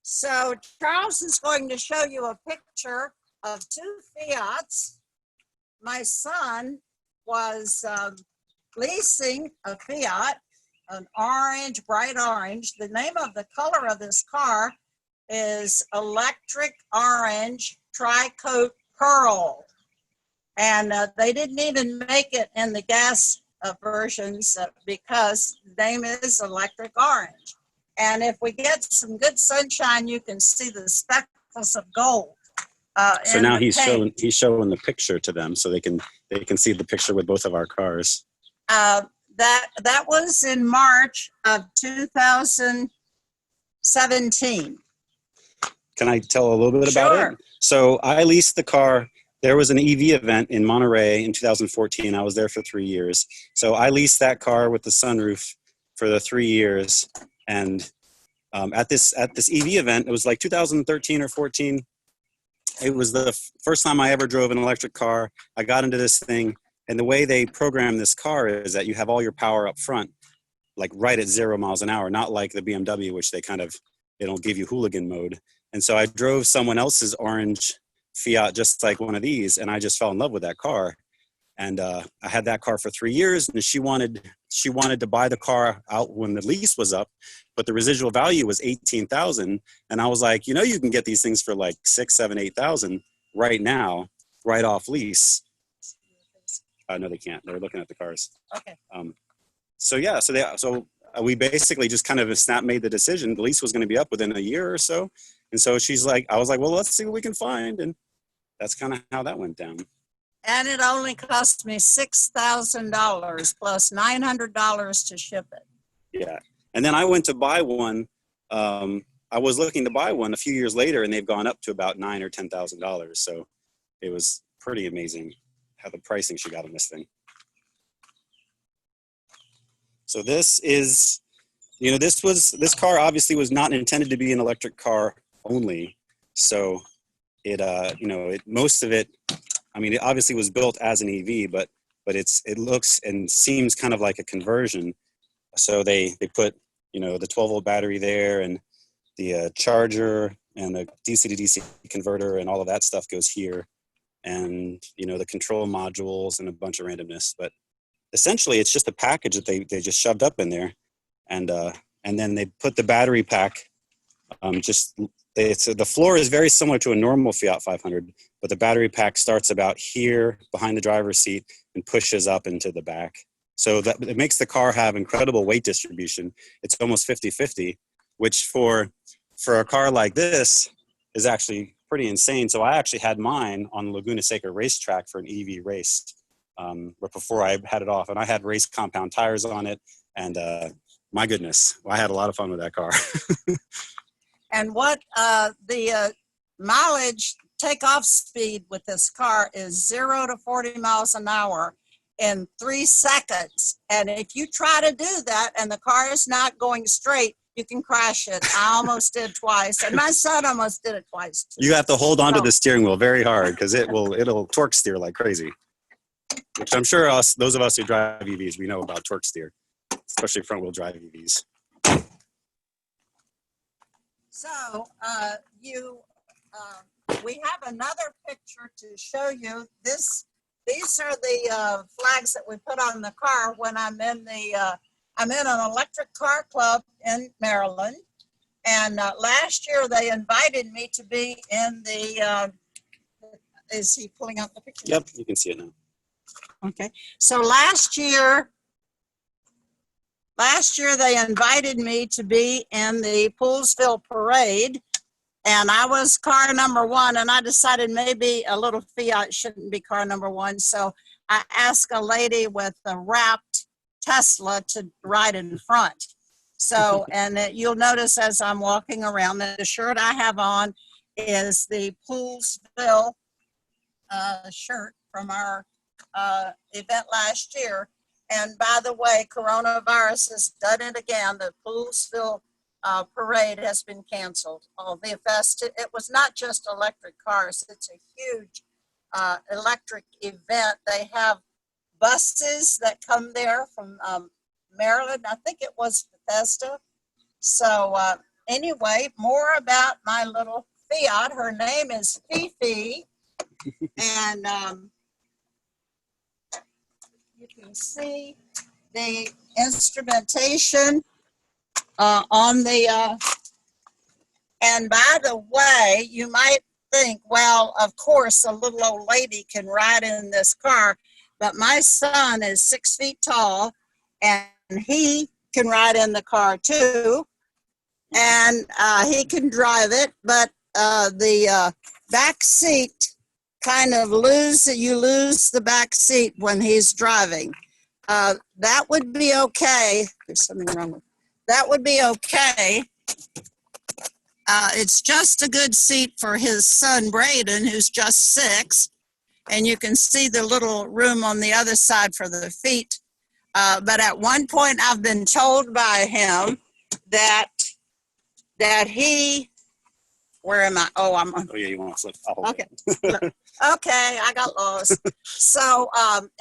So Charles is going to show you a picture of two Fiats. My son was leasing a Fiat, an orange, bright orange. The name of the color of this car is Electric Orange Tri-Coat Pearl. And they didn't even make it in the gas versions because the name is Electric Orange. And if we get some good sunshine, you can see the speckles of gold. So now he's showing the picture to them, so they can see the picture with both of our cars. That was in March of 2017. Can I tell a little bit about it? So I leased the car. There was an EV event in Monterey in 2014. I was there for 3 years. So I leased that car with the sunroof for the 3 years. And at this EV event, it was like 2013 or 14. It was the first time I ever drove an electric car. I got into this thing, and the way they program this car is that you have all your power up front, like right at 0 miles an hour, not like the BMW, which they don't give you hooligan mode. And so I drove someone else's orange Fiat, just like one of these, and I just fell in love with that car. And I had that car for 3 years, and she wanted to buy the car out when the lease was up, but the residual value was $18,000. And I was like, you can get these things for like 6, 7, 8,000 right now, right off lease. No, they can't. They're looking at the cars. Okay. So we basically just kind of made the decision. The lease was going to be up within a year or so, and so I was like, well, let's see what we can find, and that's kind of how that went down. And it only cost me $6,000 plus $900 to ship it. Yeah. And then I went to buy one. I was looking to buy one a few years later, and they've gone up to about $9,000 or $10,000. So it was pretty amazing how the pricing she got on this thing. So this is, this car obviously was not intended to be an electric car only. So it most of it, it obviously was built as an EV, but it looks and seems kind of like a conversion. So they put, the 12-volt battery there, and the charger and the DC to DC converter and all of that stuff goes here. And, the control modules and a bunch of randomness. But essentially, it's just a package that they just shoved up in there. And then they put the battery pack, the floor is very similar to a normal Fiat 500, but the battery pack starts about here behind the driver's seat and pushes up into the back. So that it makes the car have incredible weight distribution. It's almost 50-50, which for a car like this is actually pretty insane. So I actually had mine on Laguna Seca racetrack for an EV race before I had it off. And I had race compound tires on it. And my goodness, I had a lot of fun with that car. And what the mileage takeoff speed with this car is 0 to 40 miles an hour in 3 seconds. And if you try to do that and the car is not going straight, you can crash it. I almost did twice, and my son almost did it twice too. You have to hold on to the steering wheel very hard because it'll torque steer like crazy. Which I'm sure those of us who drive EVs, we know about torque steer, especially front wheel drive EVs. So we have another picture to show you. These are the flags that we put on the car when I'm in an electric car club in Maryland. And last year they invited me to be in the, is he pulling out the picture? Yep, you can see it now. Okay, so last year they invited me to be in the Poolsville Parade, and I was car number 1, and I decided maybe a little Fiat shouldn't be car number 1. So I asked a lady with a wrapped Tesla to ride in front. So, and you'll notice as I'm walking around, the shirt I have on is the Poolsville shirt from our event last year. And by the way, coronavirus has done it again. The Poolsville parade has been canceled. It was not just electric cars. It's a huge electric event. They have buses that come there from Maryland. I think it was Bethesda. So anyway, more about my little Fiat. Her name is Fifi. And you can see the instrumentation on the, and by the way, you might think, well, of course, a little old lady can ride in this car, but my son is 6 feet tall and he can ride in the car too. And he can drive it, but the back seat kind of you lose the back seat when he's driving. That would be okay. There's something wrong with that. Would be okay. It's just a good seat for his son, Braden, who's just 6. And you can see the little room on the other side for the feet. But at one point, I've been told by him that he, where am I? Oh, I'm on. Oh, yeah, you want to flip. Okay. Okay, I got lost. So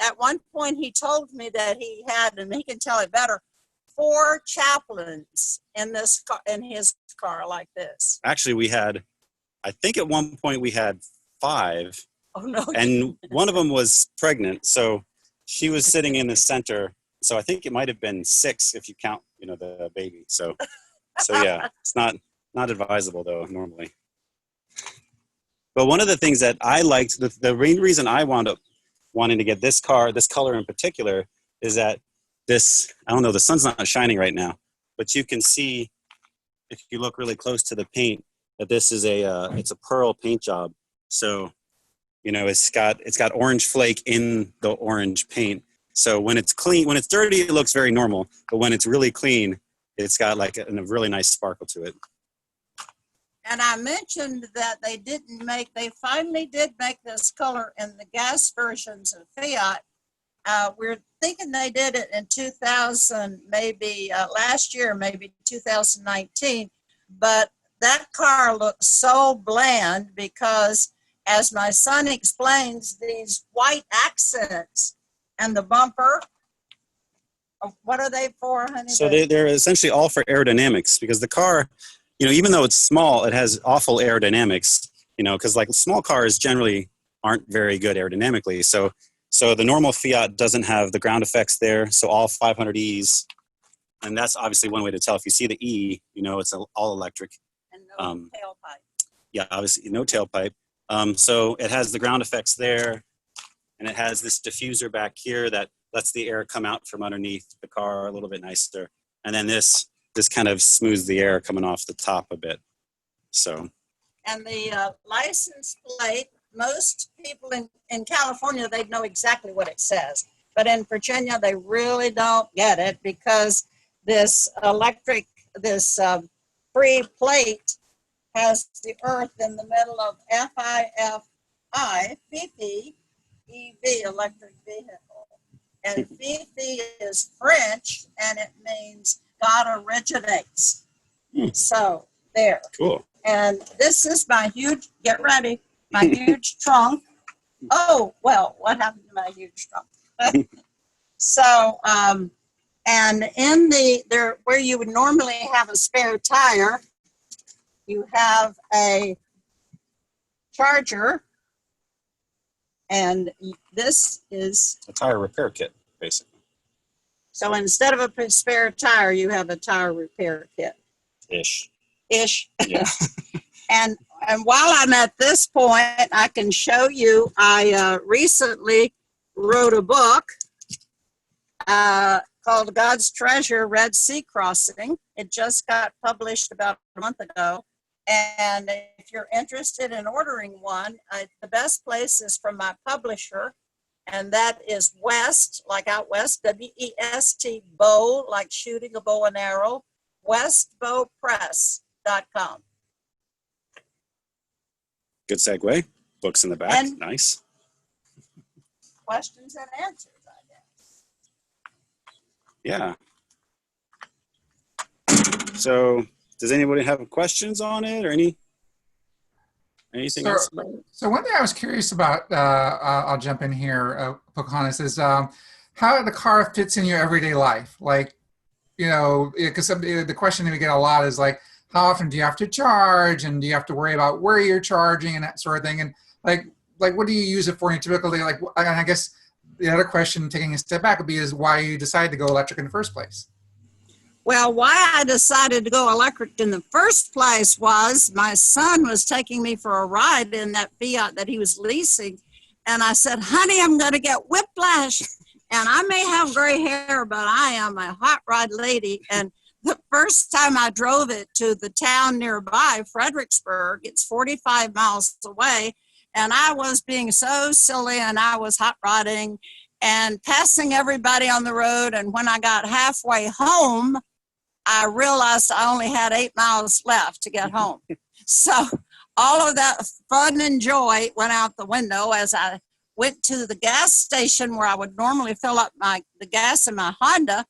at one point, he told me that he had, and he can tell it better, 4 chaplains in this car, in his car like this. Actually, we had, I think at one point we had 5. Oh no! And one of them was pregnant, so she was sitting in the center. So I think it might have been 6 if you count, the baby. So yeah, it's not advisable though normally. But one of the things that I liked, the main reason I wound up wanting to get this car, this color in particular, is that this, I don't know, the sun's not shining right now, but you can see if you look really close to the paint that this is it's a pearl paint job. So, it's got orange flake in the orange paint. So when it's clean, when it's dirty, it looks very normal. But when it's really clean, it's got like a really nice sparkle to it. And I mentioned that they finally did make this color in the gas versions of Fiat. We're thinking they did it in 2000, maybe last year, maybe 2019. But that car looks so bland because, as my son explains, these white accents and the bumper, what are they for, honey? So they're essentially all for aerodynamics, because the car, even though it's small, it has awful aerodynamics, because like small cars generally aren't very good aerodynamically. So the normal Fiat doesn't have the ground effects there. So all 500es, and that's obviously one way to tell. If you see the E, it's all electric. And no tailpipe. Yeah, obviously no tailpipe. So it has the ground effects there, and it has this diffuser back here that lets the air come out from underneath the car a little bit nicer. And then this kind of smooths the air coming off the top a bit. So. And the license plate, most people in California, they know exactly what it says. But in Virginia, they really don't get it because this free plate has the earth in the middle of F-I-F-I, Fifi, EV, electric vehicle. And Fifi is French, and it means God originates. So there. Cool. And this is my huge, get ready, my huge trunk. Oh, well, what happened to my huge trunk? So, and in there where you would normally have a spare tire, you have a charger, and this is a tire repair kit, basically. So instead of a spare tire, you have a tire repair kit. Ish. Yeah. And while I'm at this point, I can show you, I recently wrote a book called God's Treasure, Red Sea Crossing. It just got published about a month ago. And if you're interested in ordering one, the best place is from my publisher, and that is West, like out west, W-E-S-T, bow, like shooting a bow and arrow, westbowpress.com. Good segue. Books in the back. And nice. Questions and answers, I guess. Yeah. So, does anybody have questions on it or anything else? So one thing I was curious about, I'll jump in here, Pocahontas, is how the car fits in your everyday life. Like, because the question that we get a lot is like, how often do you have to charge, and do you have to worry about where you're charging and that sort of thing? And like what do you use it for? And typically, and I guess the other question, taking a step back, would be is why you decided to go electric in the first place? Well, why I decided to go electric in the first place was my son was taking me for a ride in that Fiat that he was leasing. And I said, honey, I'm going to get whiplash. And I may have gray hair, but I am a hot rod lady. And the first time I drove it to the town nearby, Fredericksburg, it's 45 miles away. And I was being so silly, and I was hot rodding and passing everybody on the road. And when I got halfway home, I realized I only had 8 miles left to get home. So all of that fun and joy went out the window as I went to the gas station where I would normally fill up the gas in my Honda.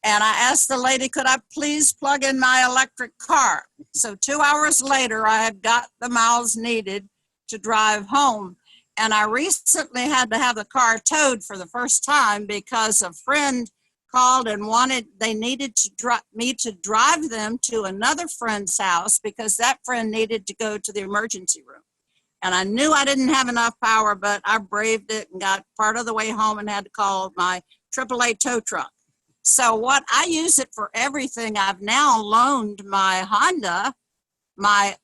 And I asked the lady, could I please plug in my electric car? So 2 hours later, I had got the miles needed to drive home. And I recently had to have the car towed for the first time because a friend called and they needed me to drive them to another friend's house because that friend needed to go to the emergency room. And I knew I didn't have enough power, but I braved it and got part of the way home and had to call my AAA tow truck. So what I use it for everything. I've now loaned my Honda, my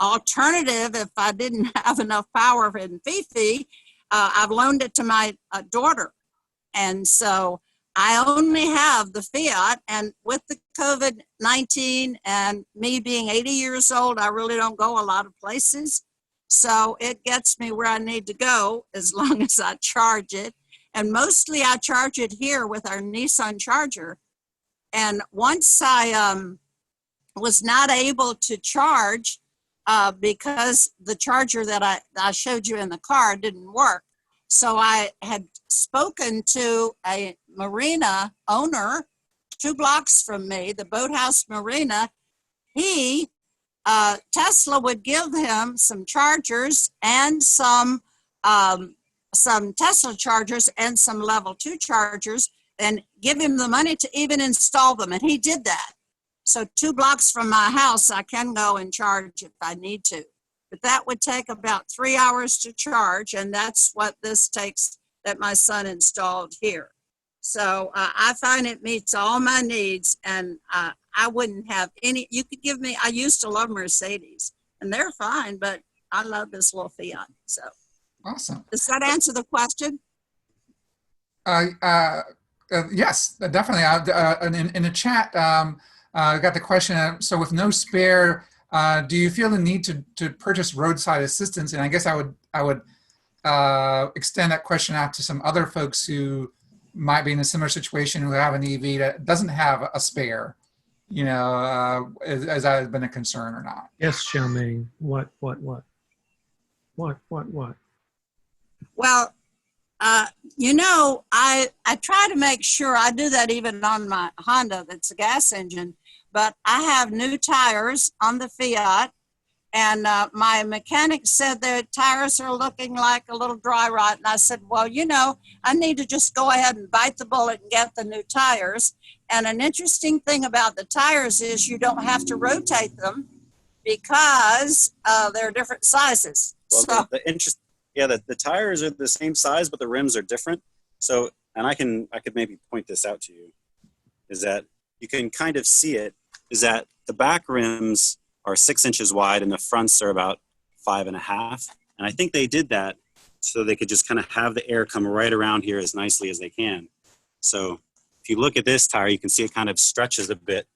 alternative, if I didn't have enough power in Fifi, I've loaned it to my daughter. And so I only have the Fiat, and with the COVID-19 and me being 80 years old, I really don't go a lot of places. So it gets me where I need to go as long as I charge it. And mostly I charge it here with our Nissan charger. And once I was not able to charge because the charger that I showed you in the car didn't work. So I had spoken to a marina owner 2 blocks from me, the Boathouse Marina. Tesla would give him some chargers and some Tesla chargers and some level 2 chargers and give him the money to even install them. And he did that. So 2 blocks from my house, I can go and charge if I need to. But that would take about 3 hours to charge. And that's what this takes that my son installed here. So I find it meets all my needs, and I wouldn't have any, you could give me, I used to love Mercedes, and they're fine, but I love this little Fiat. So awesome. Does that answer the question? Yes, definitely. In the chat, I got the question, so with no spare, do you feel the need to purchase roadside assistance? And I guess I would extend that question out to some other folks who might be in a similar situation, who have an EV that doesn't have a spare, as that has been a concern or not. Yes, Xiaoming. What? Well, I try to make sure I do that even on my Honda that's a gas engine, but I have new tires on the Fiat. And my mechanic said the tires are looking like a little dry rot. And I said, well, I need to just go ahead and bite the bullet and get the new tires. And an interesting thing about the tires is you don't have to rotate them because they're different sizes. Well, so the tires are the same size, but the rims are different. So, and I could maybe point this out to you, is that you can kind of see it, is that the back rims are 6 inches wide and the fronts are about 5.5. And I think they did that so they could just kind of have the air come right around here as nicely as they can. So if you look at this tire, you can see it kind of stretches a bit.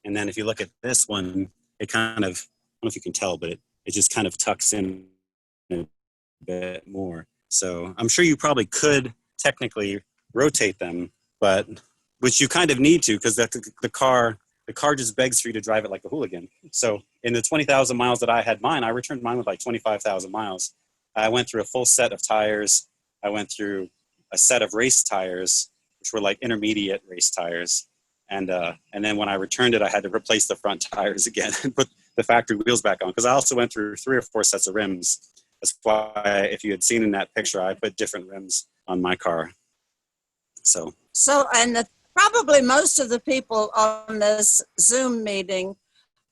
And then if you look at this one, it kind of, I don't know if you can tell, but it just kind of tucks in a bit more. So I'm sure you probably could technically rotate them, but which you kind of need to, because the car just begs for you to drive it like a hooligan. So in the 20,000 miles that I had mine, I returned mine with like 25,000 miles. I went through a full set of tires. I went through a set of race tires, which were like intermediate race tires. And then when I returned it, I had to replace the front tires again and put the factory wheels back on. Because I also went through 3 or 4 sets of rims. That's why, if you had seen in that picture, I put different rims on my car. So and probably most of the people on this Zoom meeting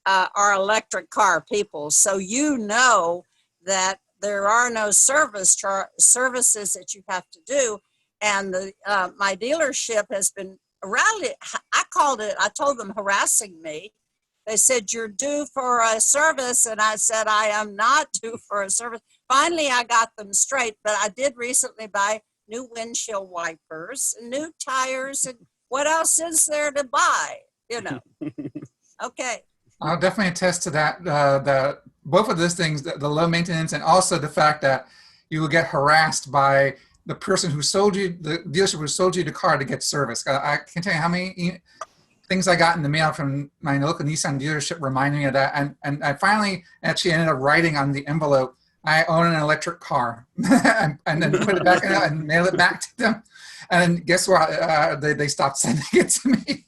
are electric car people. So you know that there are no services that you have to do. And my dealership has been rally. I told them harassing me. They said, you're due for a service. And I said, I am not due for a service. Finally, I got them straight, but I did recently buy new windshield wipers and new tires. And what else is there to buy? You know, okay. I'll definitely attest to that. Both of those things, the low maintenance and also the fact that you will get harassed by the person who sold you, the dealership who sold you the car to get service. I can tell you how many things I got in the mail from my local Nissan dealership reminding me of that. And I finally actually ended up writing on the envelope, I own an electric car, and then put it back in and mail it back to them. And guess what? They stopped sending it to me.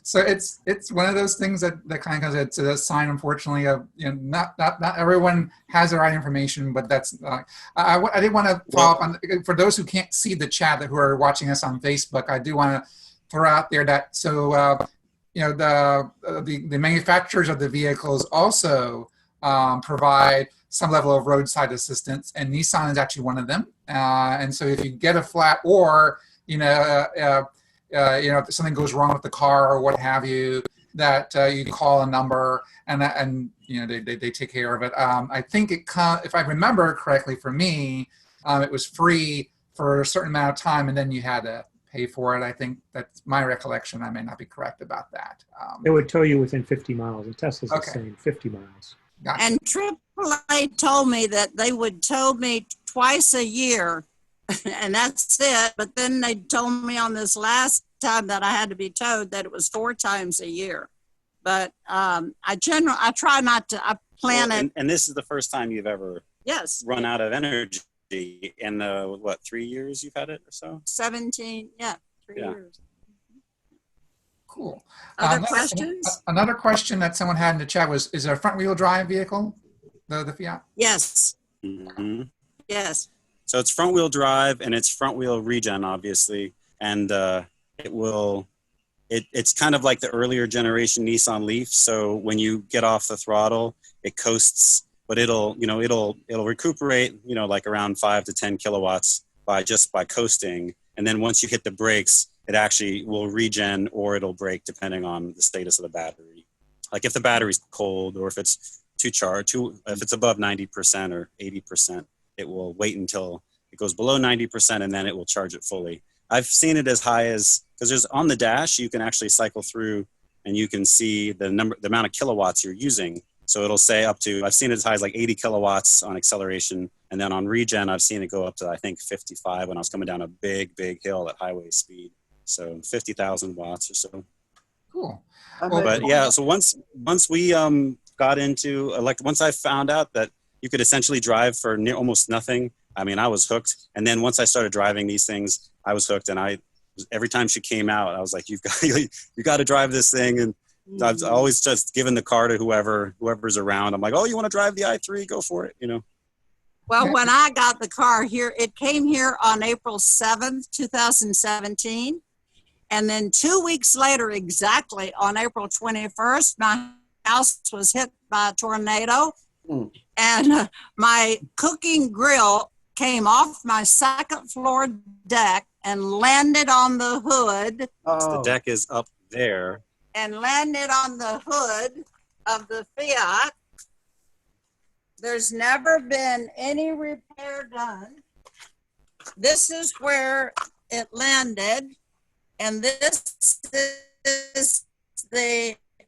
So it's one of those things that kind of it's a sign, unfortunately, of not everyone has the right information, but that's I did want to follow up on, for those who can't see the chat who are watching us on Facebook. I do want to throw out there that the manufacturers of the vehicles also provide some level of roadside assistance, and Nissan is actually one of them. And so if you get a flat, or if something goes wrong with the car or what have you, that you call a number and they take care of it. I think if I remember correctly, for me, it was free for a certain amount of time, and then you had to pay for it. I think that's my recollection. I may not be correct about that. It would tow you within 50 miles, and Tesla's the same, 50 miles. Gotcha. And AAA told me that they would tow me twice a year, and that's it. But then they told me on this last time that I had to be towed that it was 4 times a year. But I try not to. I plan it. And this is the first time you've ever run out of energy in the 3 years you've had it or so? 17, 3 years. Cool. Other questions? Another question that someone had in the chat was, is it a front-wheel drive vehicle, the Fiat? Yes. Mm-hmm. Yes. So it's front-wheel drive, and it's front-wheel regen, obviously. And it's kind of like the earlier generation Nissan Leaf. So when you get off the throttle, it coasts, but it'll recuperate, like around 5 to 10 kilowatts by coasting. And then once you hit the brakes, it actually will regen, or it'll break depending on the status of the battery. Like if the battery's cold, or if it's if it's above 90% or 80%, it will wait until it goes below 90%, and then it will charge it fully. I've seen it as high as, because there's on the dash, you can actually cycle through and you can see the amount of kilowatts you're using. So it'll say up to, I've seen it as high as like 80 kilowatts on acceleration. And then on regen, I've seen it go up to, I think, 55 when I was coming down a big, big hill at highway speed. So 50,000 watts or so. Cool. But yeah, so once we got into once I found out that you could essentially drive for almost nothing, I mean, I was hooked. And then once I started driving these things, I was hooked. And every time she came out, I was like, you got to drive this thing. And I've always just given the car to whoever's around. I'm like, oh, you want to drive the i3? Go for it, Well, when I got the car here, it came here on April 7th, 2017. And then 2 weeks later, exactly on April 21st, my house was hit by a tornado. And my cooking grill came off my second floor deck and landed on the hood. The deck is up there. And landed on the hood of the Fiat. There's never been any repair done. This is where it landed. And this is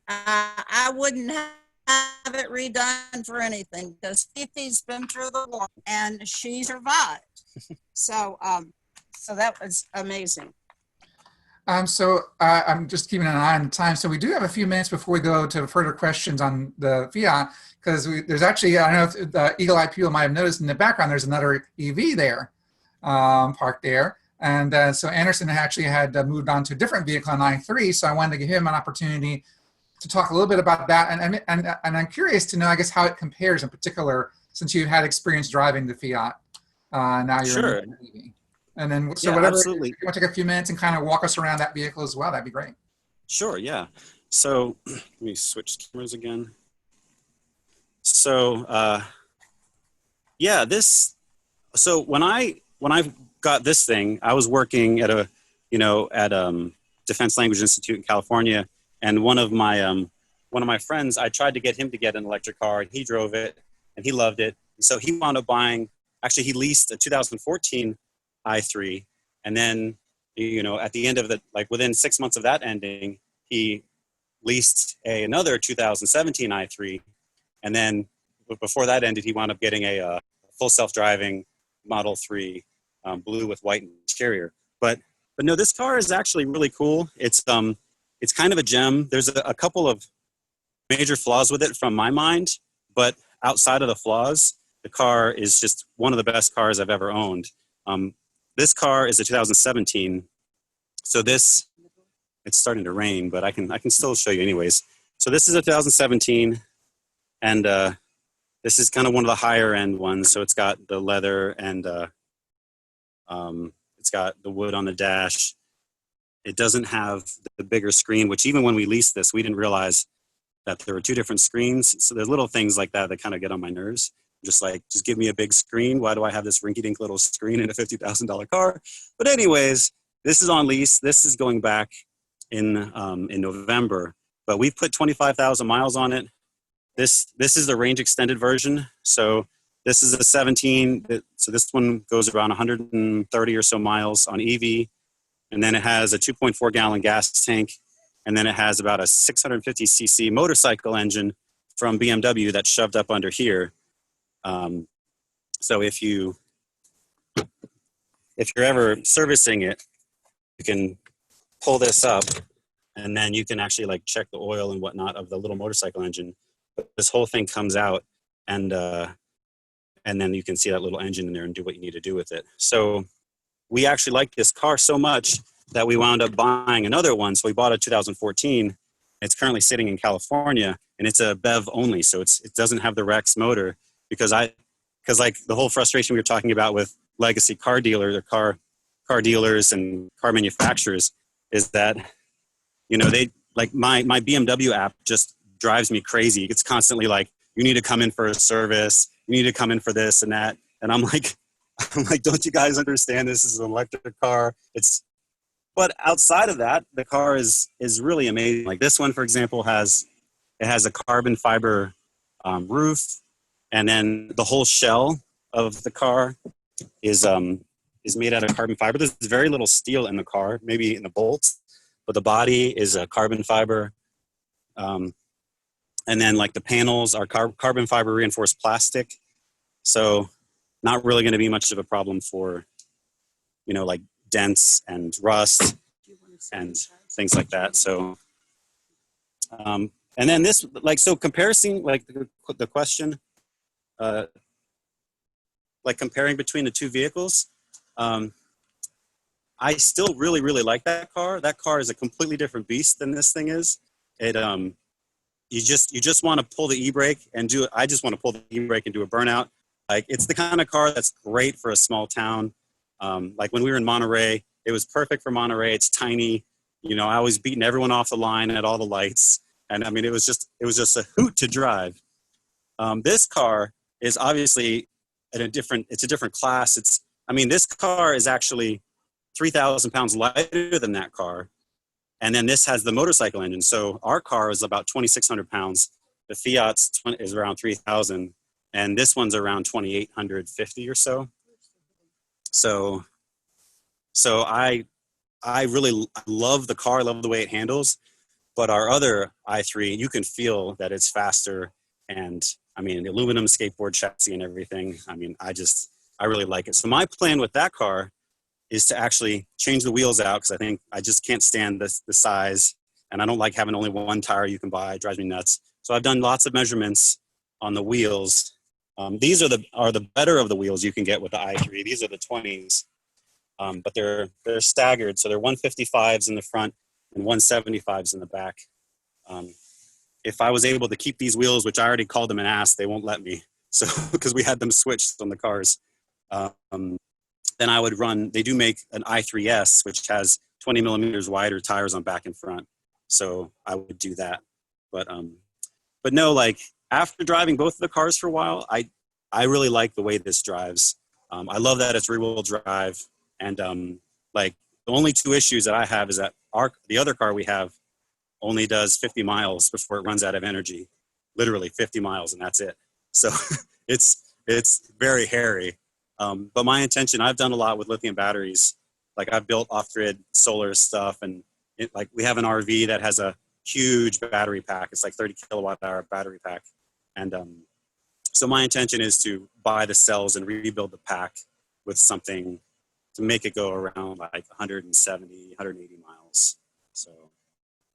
I wouldn't have it redone for anything, because Fifi's been through the war and she survived. So that was amazing. So I'm just keeping an eye on the time. So we do have a few minutes before we go to further questions on the Fiat, because there's actually, I don't know if the eagle-eyed people might have noticed in the background, there's another EV there, parked there. And so Andersen actually had moved on to a different vehicle on i3, so I wanted to give him an opportunity to talk a little bit about that. And I'm curious to know, I guess, how it compares in particular, since you had experience driving the Fiat. Now you're in the EV. And then, so whatever, absolutely. If you want to take a few minutes and kind of walk us around that vehicle as well, that'd be great. Sure, yeah. So let me switch cameras again. So yeah, so when I got this thing, I was working at a, Defense Language Institute in California, and one of my friends, I tried to get him to get an electric car, and he drove it, and he loved it. And so he wound up buying. Actually, he leased a 2014 i3, and then at the end of within 6 months of that ending, he leased another 2017 i3, and then before that ended, he wound up getting a full self-driving Model 3, blue with white interior. But no, this car is actually really cool. It's kind of a gem. There's a couple of major flaws with it from my mind, but outside of the flaws, the car is just one of the best cars I've ever owned. This car is a 2017, so it's starting to rain, but I can still show you anyways. So this is a 2017, and this is kind of one of the higher end ones. So it's got the leather and it's got the wood on the dash. It doesn't have the bigger screen, which even when we leased this, we didn't realize that there were two different screens. So there's little things like that kind of get on my nerves. Just give me a big screen. Why do I have this rinky-dink little screen in a $50,000 car? But anyways, this is on lease. This is going back in November, but we've put 25,000 miles on it. This is the range extended version. So this is a 17. So this one goes around 130 or so miles on EV. And then it has a 2.4 gallon gas tank. And then it has about a 650 cc motorcycle engine from BMW that's shoved up under here. So if you're ever servicing it, you can pull this up, and then you can actually check the oil and whatnot of the little motorcycle engine. But this whole thing comes out, and then you can see that little engine in there and do what you need to do with it. So we actually like this car so much that we wound up buying another one. So we bought a 2014. It's currently sitting in California, and it's a BEV only. So it doesn't have the Rex motor because the whole frustration we were talking about with legacy car dealers or car dealers and car manufacturers is that, they my BMW app just drives me crazy. It's constantly you need to come in for a service. You need to come in for this and that. And I'm like, don't you guys understand this is an electric car? But outside of that, the car is really amazing. Like this one, for example, has a carbon fiber roof, and then the whole shell of the car is made out of carbon fiber. There's very little steel in the car, maybe in the bolts, but the body is a carbon fiber. And then the panels are carbon fiber reinforced plastic. So not really going to be much of a problem for, dents and rust and things like that. So, and then this, so comparison, the question, comparing between the two vehicles, I still really, really like that car. That car is a completely different beast than this thing is. It, you just want to pull the e-brake and do it. I just want to pull the e-brake and do a burnout. It's the kind of car that's great for a small town. When we were in Monterey, it was perfect for Monterey. It's tiny. I was beating everyone off the line at all the lights. And I mean, it was just a hoot to drive. This car is obviously it's a different class. This car is actually 3,000 pounds lighter than that car. And then this has the motorcycle engine. So our car is about 2,600 pounds. The Fiat's is around 3,000. And this one's around 2,850 or so. So I really love the car, love the way it handles. But our other i3, you can feel that it's faster. And the aluminum skateboard chassis and everything. I really like it. So my plan with that car is to actually change the wheels out, because I just can't stand the size, and I don't like having only one tire you can buy. It drives me nuts. So I've done lots of measurements on the wheels. These are the better of the wheels you can get with the i3. These are the 20s, but they're staggered. So they're 155s in the front and 175s in the back. If I was able to keep these wheels, which I already called them an ass, they won't let me. So because we had them switched on the cars. Then I would run, they do make an i3S, which has 20 millimeters wider tires on back and front. So I would do that. But no, after driving both of the cars for a while, I really like the way this drives. I love that it's rear-wheel drive, and like the only two issues that I have is that the other car we have only does 50 miles before it runs out of energy, literally 50 miles, and that's it. So it's very hairy. But my intention, I've done a lot with lithium batteries. Like I've built off-grid solar stuff, and like we have an RV that has a huge battery pack. It's like 30 kilowatt hour battery pack. And so my intention is to buy the cells and rebuild the pack with something to make it go around like 170, 180 miles. So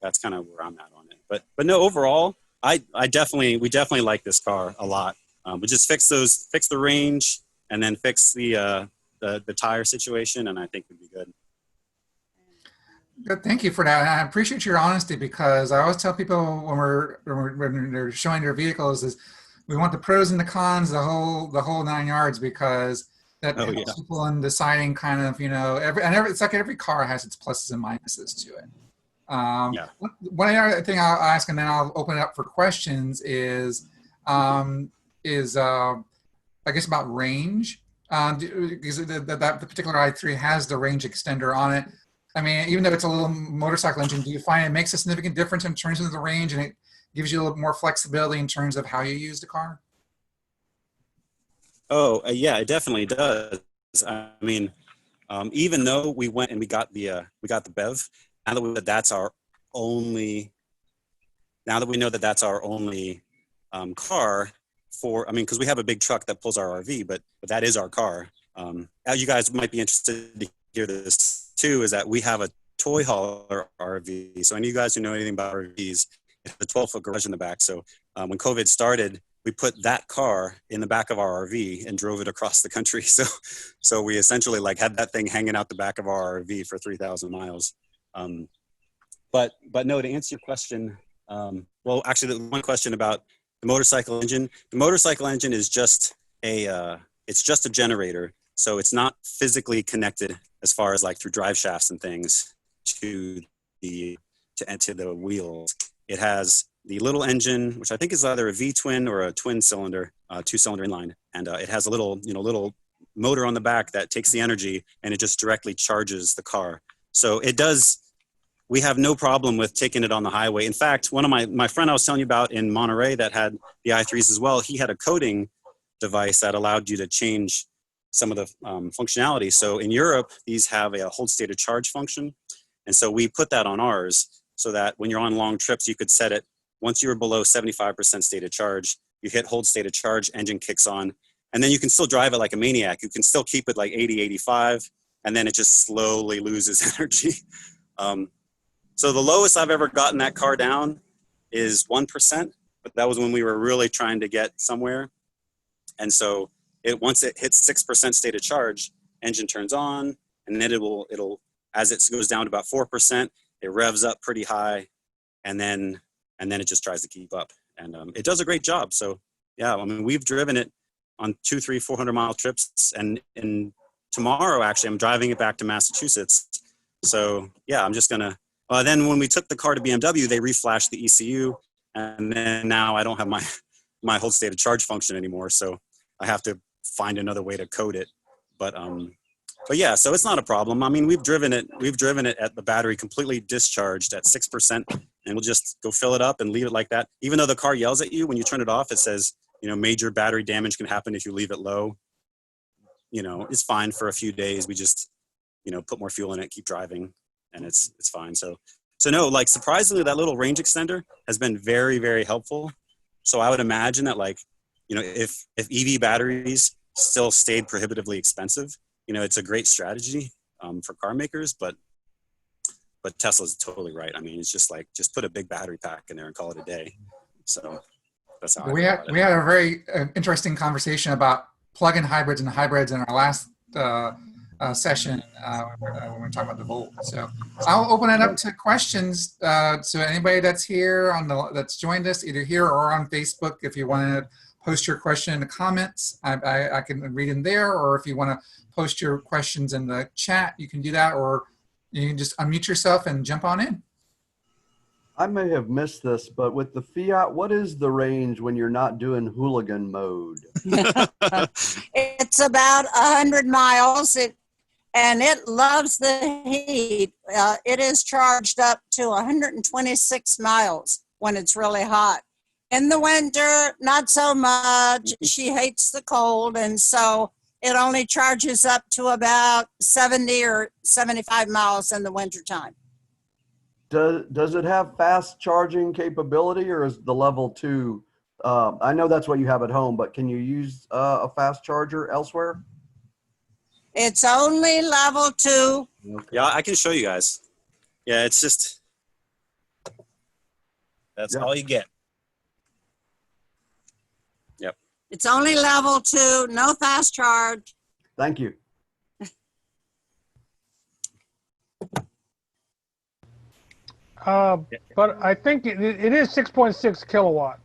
that's kind of where I'm at on it. But no, overall, we definitely like this car a lot. We just fix the range, and then fix the tire situation, and I think we'd be good. Good, thank you for that. And I appreciate your honesty, because I always tell people when they're showing their vehicles is we want the pros and the cons, the whole 9 yards, because that helps people in deciding kind of, it's like every car has its pluses and minuses to it. One other thing I'll ask, and then I'll open it up for questions, is I guess about range. Because the particular i3 has the range extender on it. I mean, even though it's a little motorcycle engine, do you find it makes a significant difference in terms of the range, and it gives you a little more flexibility in terms of how you use the car? Oh, yeah, it definitely does. I mean, even though we went and we got the BEV, now that we know that that's our only car for, I mean, because we have a big truck that pulls our RV, but that is our car. You guys might be interested to hear this too, is that we have a toy hauler RV. So any of you guys who know anything about RVs, it has a 12-foot garage in the back. So when COVID started, we put that car in the back of our RV and drove it across the country. So we essentially like had that thing hanging out the back of our RV for 3,000 miles. But no, to answer your question, well, actually the one question about the motorcycle engine is just it's just a generator. So it's not physically connected as far as like through drive shafts and things to the wheels. It has the little engine, which I think is either a V-twin or a twin cylinder, two-cylinder inline. And it has a little motor on the back that takes the energy, and it just directly charges the car. So it does, we have no problem with taking it on the highway. In fact, one of my friend I was telling you about in Monterey that had the i3s as well, he had a coding device that allowed you to change some of the functionality. So in Europe, these have a hold state of charge function. And so we put that on ours so that when you're on long trips, you could set it, once you're below 75% state of charge, you hit hold state of charge, engine kicks on, and then you can still drive it like a maniac. You can still keep it like 80, 85, and then it just slowly loses energy. So the lowest I've ever gotten that car down is 1%, but that was when we were really trying to get somewhere. And so once it hits 6% state of charge, engine turns on, and then it'll as it goes down to about 4%, it revs up pretty high, and then it just tries to keep up. And it does a great job. So yeah, I mean, we've driven it on 200, 300, 400 mile trips, and tomorrow actually I'm driving it back to Massachusetts. So yeah, I'm just gonna. Then when we took the car to BMW, they reflashed the ECU, and then now I don't have my hold state of charge function anymore. So I have to find another way to code it. But yeah, so it's not a problem. I mean, we've driven it at the battery completely discharged at 6%, and we'll just go fill it up and leave it like that. Even though the car yells at you when you turn it off, it says, major battery damage can happen if you leave it low. It's fine for a few days. We just, put more fuel in it, keep driving, and it's fine. So no, like surprisingly, that little range extender has been very, very helpful. So I would imagine that if EV batteries still stayed prohibitively expensive, it's a great strategy for car makers, but Tesla's totally right. I mean, it's just put a big battery pack in there and call it a day. So that's how we had a very interesting conversation about plug-in hybrids and hybrids in our last session when we were talking about the Volt. So I'll open it up to questions. So anybody that's here that's joined us either here or on Facebook, if you want to post your question in the comments, I can read them there, or if you want to post your questions in the chat, you can do that, or you can just unmute yourself and jump on in. I may have missed this, but with the Fiat, what is the range when you're not doing hooligan mode? It's about 100 miles. And it loves the heat. It is charged up to 126 miles when it's really hot. In the winter, not so much. She hates the cold, and so it only charges up to about 70 or 75 miles in the wintertime. Does it have fast charging capability, or is the level 2? I know that's what you have at home, but can you use a fast charger elsewhere? It's only level 2. Okay. Yeah, I can show you guys. Yeah, it's just, that's all you get. Yep. It's only level 2, no fast charge. Thank you. But I think it is 6.6 kilowatt.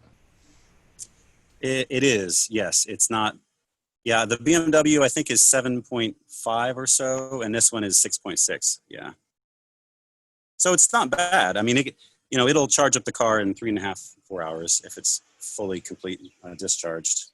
It is, yes. It's not, yeah, the BMW I think is 7.5 or so, and this one is 6.6, yeah. So it's not bad. I mean, it'll charge up the car in 3.5, 4 hours if it's fully complete discharged.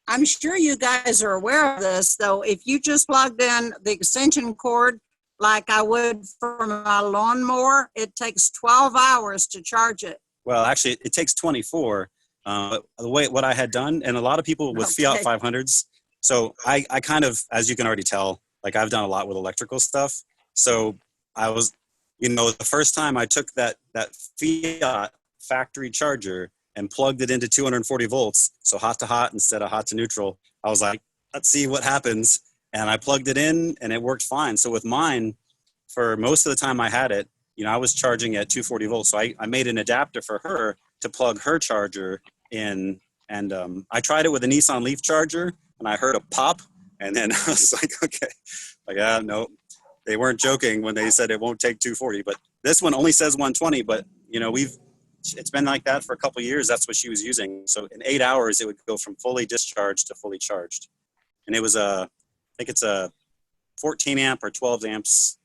I'm sure you guys are aware of this, though. If you just plugged in the extension cord like I would for my lawnmower, it takes 12 hours to charge it. Well, actually, it takes 24. What I had done, and a lot of people with Fiat 500s, so I kind of, as you can already tell, like I've done a lot with electrical stuff. So I was, the first time I took that Fiat factory charger and plugged it into 240 volts, so hot to hot instead of hot to neutral, I was like, let's see what happens. And I plugged it in and it worked fine. So with mine, for most of the time I had it, I was charging at 240 volts. So I made an adapter for her to plug her charger in. And I tried it with a Nissan Leaf charger and I heard a pop. And then I was like, okay, no, they weren't joking when they said it won't take 240. But this one only says 120. But, it's been like that for a couple of years. That's what she was using. So in 8 hours, it would go from fully discharged to fully charged. And it was I think it's a 14 amp or 12 amps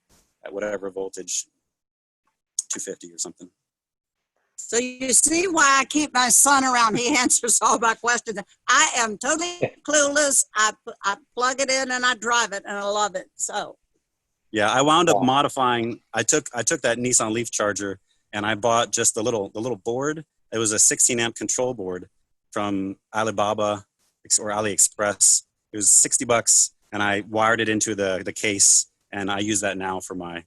at whatever voltage, 250 or something. So you see why I keep my son around. He answers all my questions. I am totally clueless. I plug it in and I drive it and I love it. So. Yeah, I wound up modifying. I took that Nissan Leaf charger and I bought just the little board. It was a 16 amp control board from Alibaba or AliExpress. It was $60 and I wired it into the case and I use that now for my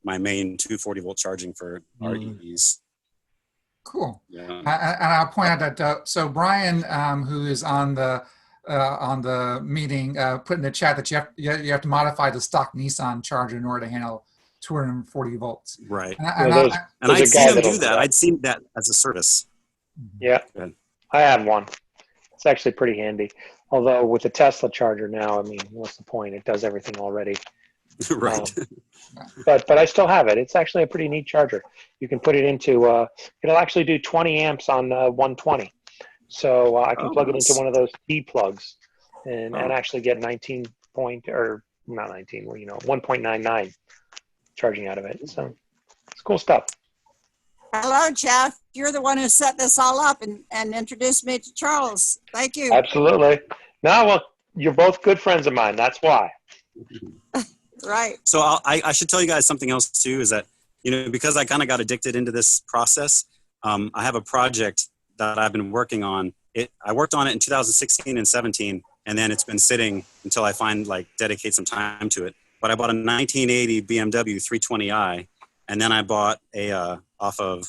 main 240 volt charging for our EVs. Cool. Yeah. And I'll point out that so Brian, who is on the meeting, put in the chat that you have to modify the stock Nissan charger in order to handle 240 volts. Right. And I'd seen them do that. I'd seen that as a service. Yeah, I have one. It's actually pretty handy. Although with the Tesla charger now, I mean, what's the point? It does everything already. Right. But I still have it. It's actually a pretty neat charger. You can put it into, it'll actually do 20 amps on 120. So I can plug it into one of those T plugs and actually get 1.99 charging out of it. So it's cool stuff. Hello, Jeff. You're the one who set this all up and introduced me to Charles. Thank you. Absolutely. No, well, you're both good friends of mine. That's why. Right. So I should tell you guys something else too, is that, because I kind of got addicted into this process, I have a project that I've been working on. I worked on it in 2016 and 17, and then it's been sitting until I dedicate some time to it. But I bought a 1980 BMW 320i, and then I bought off a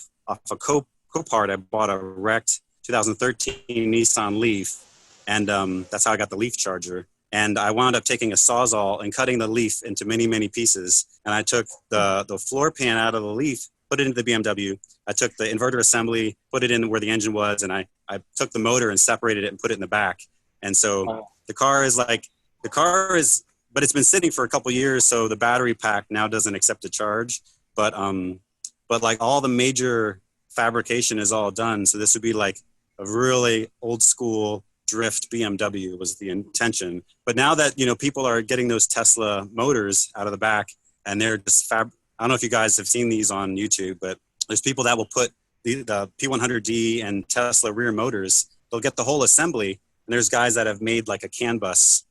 Copart, I bought a wrecked 2013 Nissan Leaf, and that's how I got the Leaf charger. And I wound up taking a Sawzall and cutting the Leaf into many, many pieces. And I took the floor pan out of the Leaf, put it into the BMW. I took the inverter assembly, put it in where the engine was, and I took the motor and separated it and put it in the back. And so the car is, but it's been sitting for a couple years, so the battery pack now doesn't accept a charge. But all the major fabrication is all done. So this would be like a really old school drift BMW was the intention. But now that, people are getting those Tesla motors out of the back and they're just I don't know if you guys have seen these on YouTube, but there's people that will put the P100D and Tesla rear motors, they'll get the whole assembly. And there's guys that have made like a CAN bus,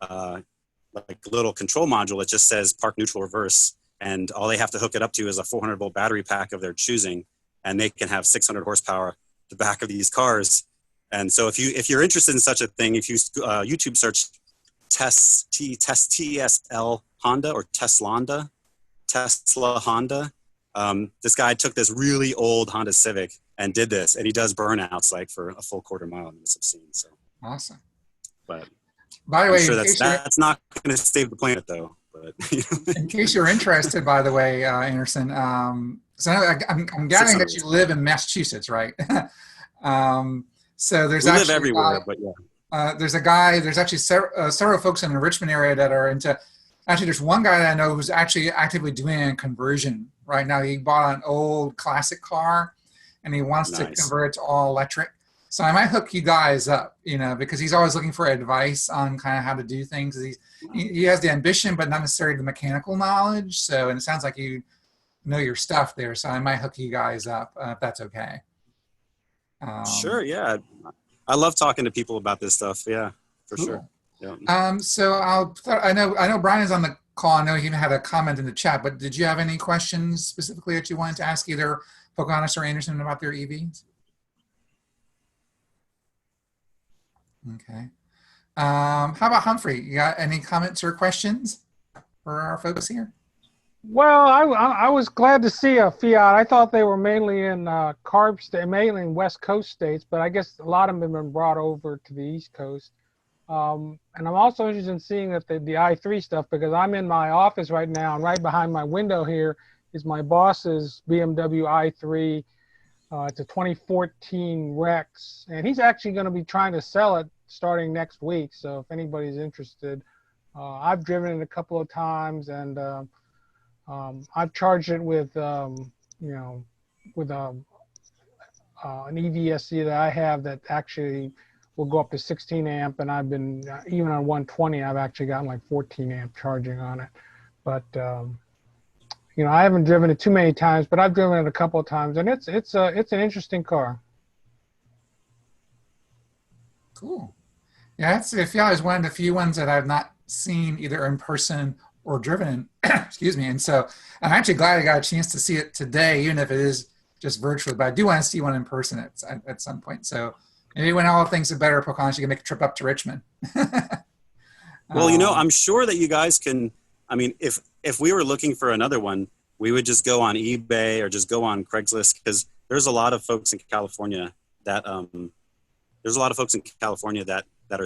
like little control module that just says park neutral reverse. And all they have to hook it up to is a 400 volt battery pack of their choosing. And they can have 600 horsepower the back of these cars. And so if you're interested in such a thing, if you YouTube search TSL Honda or Tesla Honda, this guy took this really old Honda Civic and did this, and he does burnouts like for a full quarter mile in this scene. So awesome. But by the I'm way, sure that's not going to save the planet though. But in case you're interested, by the way, Andersen, so I'm gathering that you live in Massachusetts, right? So there's we actually live everywhere, but yeah. There's actually several folks in the Richmond area that are into, actually there's one guy that I know who's actually actively doing a conversion right now. He bought an old classic car and he wants to convert it to all electric. So I might hook you guys up, because he's always looking for advice on kind of how to do things. He has the ambition, but not necessarily the mechanical knowledge. So, and it sounds like you know your stuff there. So I might hook you guys up if that's okay. Sure. Yeah. I love talking to people about this stuff. Yeah, for sure. Yeah. So I know Brian's on the call. I know he had a comment in the chat, but did you have any questions specifically that you wanted to ask either Pocahontas or Andersen about their EVs? Okay. How about Humphrey? You got any comments or questions for our folks here? Well, I was glad to see a Fiat. I thought they were mainly in mainly in West Coast states, but I guess a lot of them have been brought over to the East Coast. And I'm also interested in seeing that the i3 stuff, because I'm in my office right now, and right behind my window here is my boss's BMW i3. It's a 2014 Rex, and he's actually going to be trying to sell it starting next week. So if anybody's interested, I've driven it a couple of times, and I've charged it with, with an EVSC that I have that actually will go up to 16 amp, and I've been, even on 120, I've actually gotten like 14 amp charging on it. But, I haven't driven it too many times, but I've driven it a couple of times, and it's an interesting car. Cool. Yeah, Fiat is one of the few ones that I've not seen either in person or driven. Excuse me. And so I'm actually glad I got a chance to see it today, even if it is just virtually. But I do want to see one in person at some point. So maybe when all things are better, Pocahontas, you can make a trip up to Richmond. Well, I'm sure that you guys can. I mean, if we were looking for another one, we would just go on eBay or just go on Craigslist, because there's a lot of folks in California that are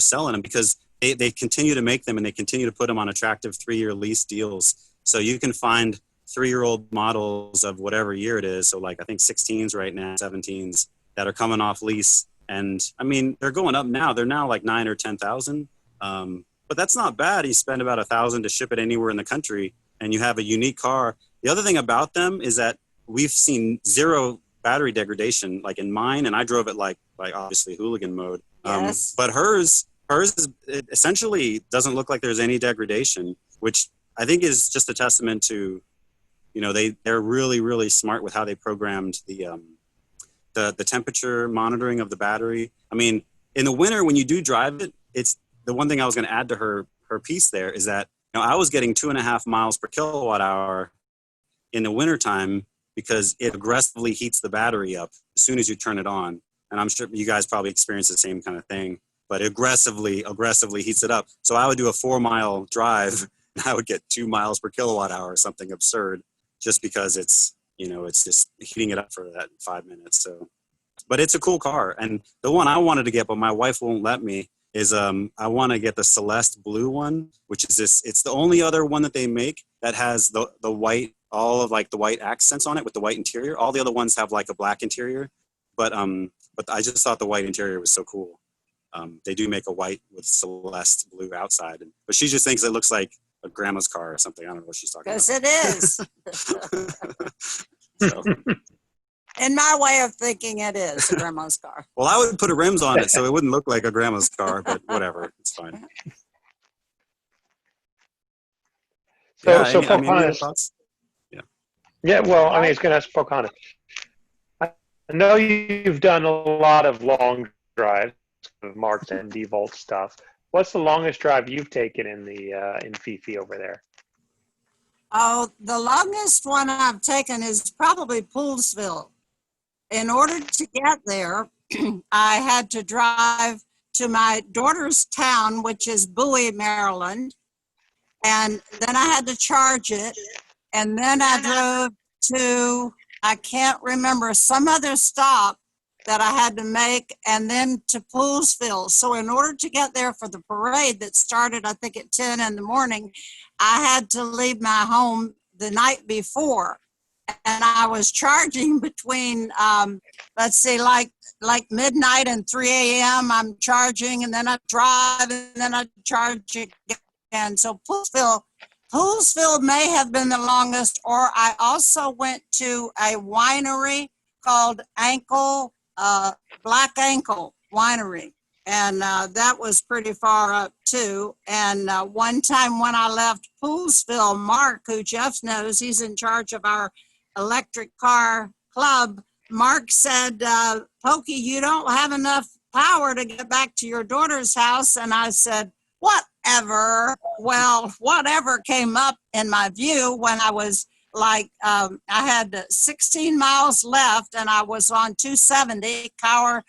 selling them, because they continue to make them and they continue to put them on attractive 3-year lease deals. So you can find 3-year-old models of whatever year it is. So like I think 16s right now, 17s that are coming off lease, and I mean they're going up now. They're now like 9,000 or 10,000. But that's not bad. You spend about $1,000 to ship it anywhere in the country, and you have a unique car. The other thing about them is that we've seen zero battery degradation, like in mine, and I drove it like obviously hooligan mode. Yes. But hers is, it essentially doesn't look like there's any degradation, which I think is just a testament to, they're really, really smart with how they programmed the temperature monitoring of the battery. I mean, in the winter when you do drive it, it's the one thing I was going to add to her piece there is that, I was getting 2.5 miles per kilowatt hour in the wintertime because it aggressively heats the battery up as soon as you turn it on. And I'm sure you guys probably experience the same kind of thing, but aggressively heats it up. So I would do a 4-mile drive and I would get 2 miles per kilowatt hour, something absurd, just because it's just heating it up for that 5 minutes. So, but it's a cool car. And the one I wanted to get, but my wife won't let me, is I want to get the Celeste blue one, which is it's the only other one that they make that has the white, all of like the white accents on it with the white interior. All the other ones have like a black interior, but I just thought the white interior was so cool. They do make a white with Celeste blue outside, but she just thinks it looks like a grandma's car or something. I don't know what she's talking about. Because it is. So. In my way of thinking, it is a grandma's car. Well, I would put rims on it so it wouldn't look like a grandma's car, but whatever, it's fine. So any other Pocahontas. thoughts? Yeah, well, I mean, it's going to ask Pocahontas. know you've done a lot of long drives of Mark's MD Volt stuff. What's the longest drive you've taken in the in Fifi over there? Oh, the longest one I've taken is probably Poolsville. In order to get there, I had to drive to my daughter's town, which is Bowie, Maryland. And then I had to charge it. And then I drove to, I can't remember, some other stop that I had to make, and then to Poolsville. So in order to get there for the parade that started, I think at 10 in the morning, I had to leave my home the night before. And I was charging between, let's see, like midnight and 3 a.m. I'm charging, and then I drive, and then I charge again. So Poolsville may have been the longest, or I also went to a winery called Black Ankle Winery. And that was pretty far up too. And one time when I left Poolsville, Mark, who Jeff knows, he's in charge of our electric car club, Mark said, Pokey, you don't have enough power to get back to your daughter's house. And I said, whatever. Well, whatever came up in my view when I was like, I had 16 miles left and I was on 270. Cars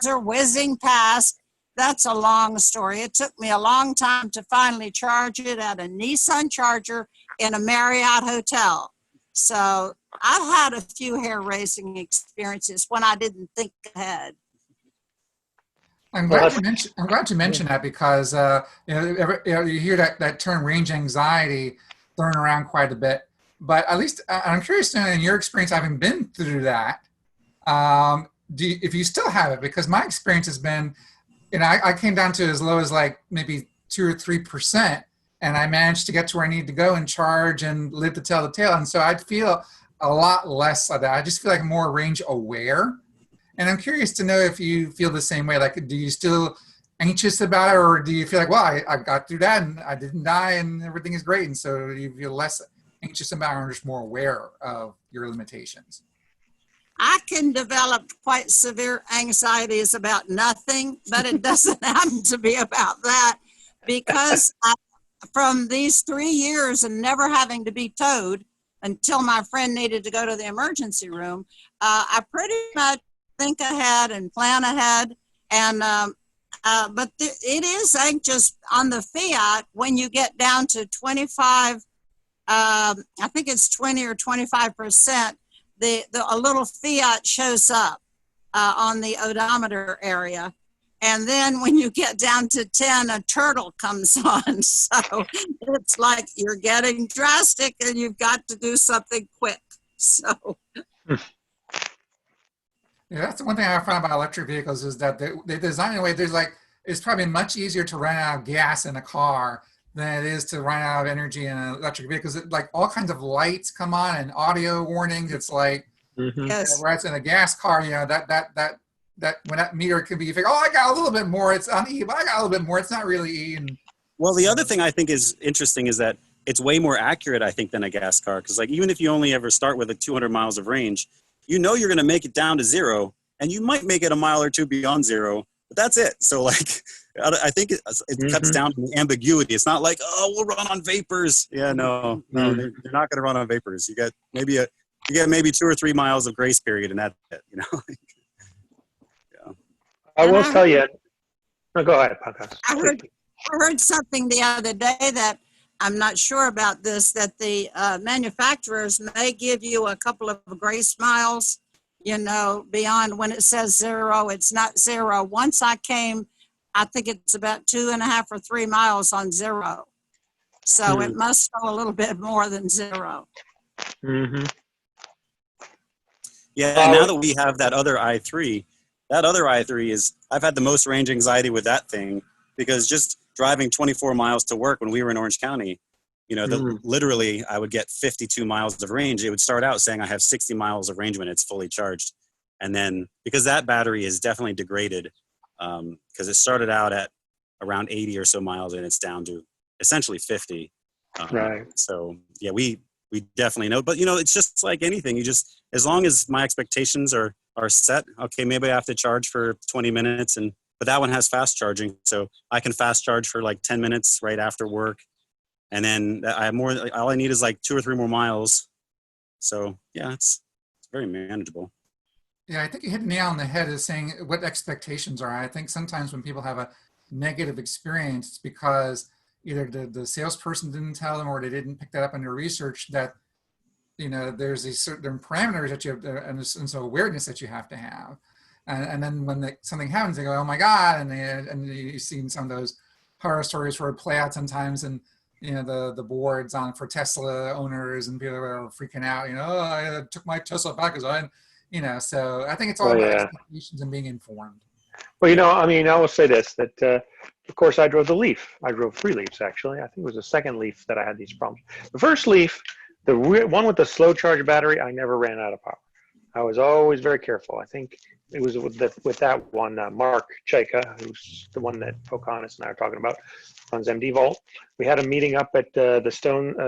are whizzing past. That's a long story. It took me a long time to finally charge it at a Nissan charger in a Marriott hotel. So I've had a few hair raising experiences when I didn't think ahead. I'm glad you mentioned that because you hear that term range anxiety thrown around quite a bit. But at least I'm curious to know, in your experience, having been through that, if you still have it, because my experience has been, I came down to as low as like maybe 2 or 3%, and I managed to get to where I need to go and charge and live to tell the tale. And so I'd feel a lot less of that. I just feel like more range aware. And I'm curious to know if you feel the same way. Like, do you still anxious about it, or do you feel like, well, I got through that and I didn't die and everything is great, and so you feel less anxious about it or just more aware of your limitations? I can develop quite severe anxieties about nothing, but it doesn't happen to be about that, because from these 3 years and never having to be towed until my friend needed to go to the emergency room, I pretty much think ahead and plan ahead. And but it is anxious on the Fiat when you get down to 25. I think it's 20 or 25%. A little Fiat shows up on the odometer area. And then when you get down to 10, a turtle comes on. So it's like you're getting drastic and you've got to do something quick. So. Yeah, that's the one thing I found about electric vehicles is that they design in a way, it's probably much easier to run out of gas in a car than it is to run out of energy in an electric vehicle. Because like all kinds of lights come on and audio warnings. It's like, Yes. whereas in a gas car, that when that meter could be, you think, oh, I got a little bit more. It's on E, but I got a little bit more. It's not really E. And well, the other thing I think is interesting is that it's way more accurate, I think, than a gas car. Because like even if you only ever start with 200 miles of range, you know you're going to make it down to 0, and you might make it a mile or two beyond 0, but that's it. So like, I think it cuts down on the ambiguity. It's not like, oh, we'll run on vapors. Yeah, no, they're not going to run on vapors. You get maybe 2 or 3 miles of grace period, and that's it. Yeah. I will tell you. No, go ahead, Pocahontas. I heard something the other day that I'm not sure about this, that the manufacturers may give you a couple of grace miles, beyond when it says 0, it's not 0. Once I came, I think it's about 2.5 or 3 miles on 0. So it must go a little bit more than 0. Mm-hmm. Yeah, and now that we have that other i3 is, I've had the most range anxiety with that thing, because just driving 24 miles to work when we were in Orange County, literally I would get 52 miles of range. It would start out saying I have 60 miles of range when it's fully charged. And then because that battery is definitely degraded, because it started out at around 80 or so miles and it's down to essentially 50. Right. So yeah, we definitely know, but it's just like anything. As long as my expectations are are set. Okay, maybe I have to charge for 20 minutes, but that one has fast charging, so I can fast charge for like 10 minutes right after work, and then I have more. All I need is like 2 or 3 more miles. So yeah, it's very manageable. Yeah, I think you hit the nail on the head is saying what expectations are. I think sometimes when people have a negative experience, it's because either the salesperson didn't tell them or they didn't pick that up in their research that, there's these certain parameters that you have, and so awareness that you have to have. And then when something happens, they go, oh my God. And you've seen some of those horror stories where it play out sometimes, and the boards on for Tesla owners and people are freaking out, oh, I took my Tesla back because so I think it's all about expectations and being informed. Well, I mean, I will say this, that of course I drove the Leaf. I drove 3 Leafs, actually. I think it was the second Leaf that I had these problems. The first Leaf, the one with the slow charge battery, I never ran out of power. I was always very careful. I think it was with that one, Mark Chaika, who's the one that Pocahontas and I are talking about, runs MD Volt. We had a meeting up at the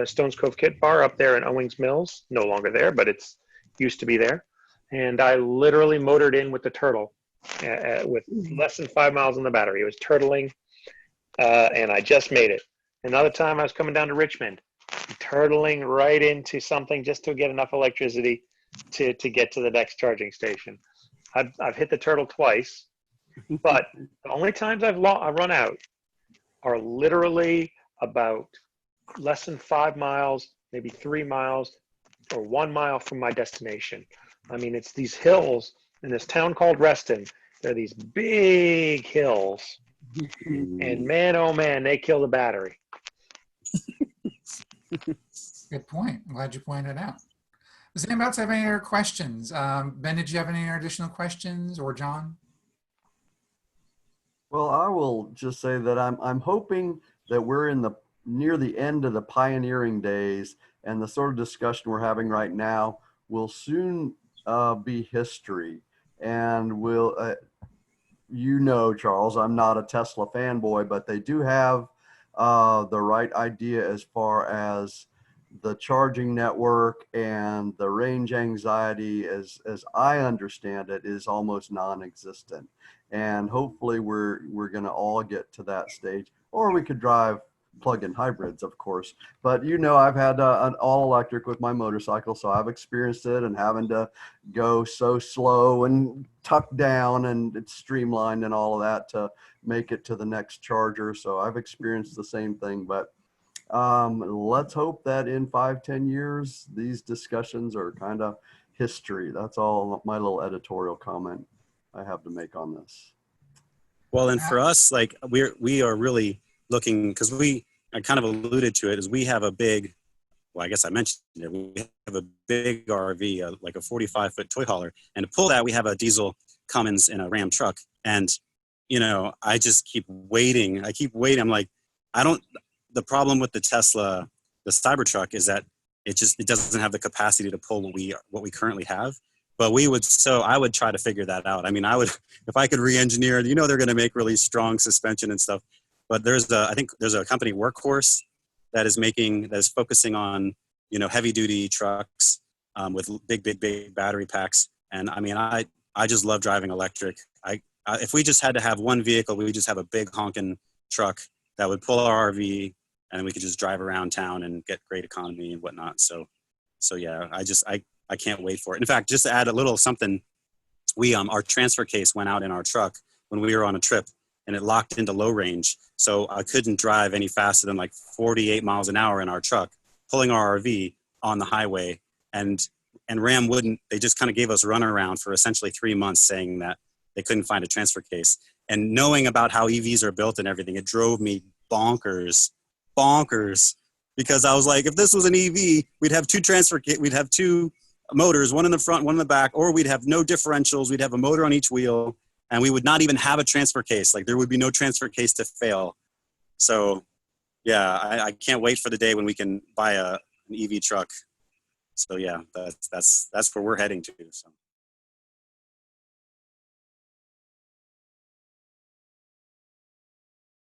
Stones Cove Kit Bar up there in Owings Mills. No longer there, but it's used to be there. And I literally motored in with the Turtle with less than 5 miles on the battery. It was turtling, and I just made it. Another time I was coming down to Richmond, turtling right into something just to get enough electricity to get to the next charging station. I've hit the Turtle twice, but the only times I've run out are literally about less than 5 miles, maybe 3 miles, or 1 mile from my destination. I mean, it's these hills in this town called Reston. They're these big hills, and man, oh man, they kill the battery. Good point. I'm glad you pointed it out. Does anyone else have any other questions? Ben, did you have any additional questions, or John? Well, I will just say that I'm hoping that we're near the end of the pioneering days, and the sort of discussion we're having right now will soon be history. And Charles, I'm not a Tesla fanboy, but they do have the right idea as far as the charging network, and the range anxiety, as I understand it, is almost non-existent. And hopefully we're going to all get to that stage, or we could drive plug-in hybrids, of course. But I've had an all-electric with my motorcycle, so I've experienced it, and having to go so slow and tuck down, and it's streamlined and all of that to make it to the next charger. So I've experienced the same thing. But let's hope that in 5-10 years, these discussions are kind of history. That's all my little editorial comment I have to make on this. Well, and for us, like we are really looking, because I kind of alluded to it, is we have a big, well, I guess I mentioned it, we have a big RV, like a 45-foot toy hauler, and to pull that, we have a diesel Cummins in a Ram truck. And, I just keep waiting. I'm like, the problem with the Tesla, the Cybertruck, is that it doesn't have the capacity to pull what we currently have. But I would try to figure that out. I mean, if I could re-engineer, they're going to make really strong suspension and stuff. But I think there's a company, Workhorse, that is focusing on, heavy duty trucks with big battery packs. And I mean, I just love driving electric. If we just had to have one vehicle, we would just have a big honking truck that would pull our RV, and we could just drive around town and get great economy and whatnot. So yeah, I can't wait for it. In fact, just to add a little something, our transfer case went out in our truck when we were on a trip, and it locked into low range. So I couldn't drive any faster than like 48 miles an hour in our truck, pulling our RV on the highway. And Ram wouldn't, they just kind of gave us runaround for essentially 3 months, saying that they couldn't find a transfer case. And knowing about how EVs are built and everything, it drove me bonkers, because I was like, if this was an EV, we'd have we'd have 2 motors, one in the front, one in the back, or we'd have no differentials. We'd have a motor on each wheel, and we would not even have a transfer case. Like, there would be no transfer case to fail. So yeah, I can't wait for the day when we can buy an EV truck. So yeah, that's where we're heading to. So.